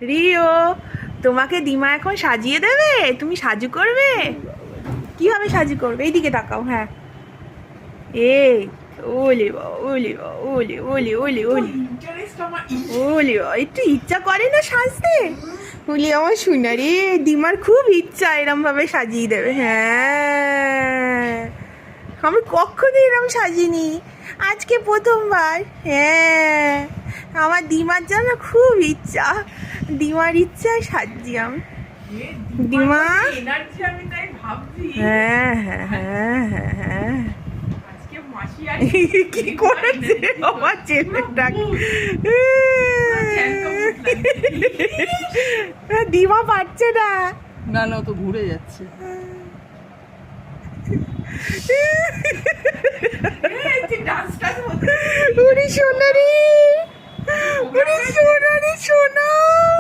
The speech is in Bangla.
রিও, তোমাকে দিমা এখন সাজিয়ে দেবে, তুমি সাজু করবে? কিভাবে সাজু করবে? এইদিকে তাকাও। হ্যাঁ, এই ওলে বাবা, ওলে বাবা, ওলে ওলে ওলে ওলে ওলে বাবা, একটু ইচ্ছা করে না সাজতে? বলি আমার শুনা রে, দিমার খুব ইচ্ছা এরম ভাবে সাজিয়ে দেবে। হ্যাঁ, আমি কখনো এরম সাজিনি, আজকে প্রথমবার। হ্যাঁ, আমার দিমার জন্য খুব ইচ্ছা, দিমার ইচ্ছায় সাজছি আমি। দিমা, হ্যাঁ হ্যাঁ হ্যাঁ হ্যাঁ হ্যাঁ, কি করেছে আমার ছেলেটা? দিমা পারছে না। না না, ও তো ঘুরে যাচ্ছে। উনি সোনারি, উনি সোনারি সোনা।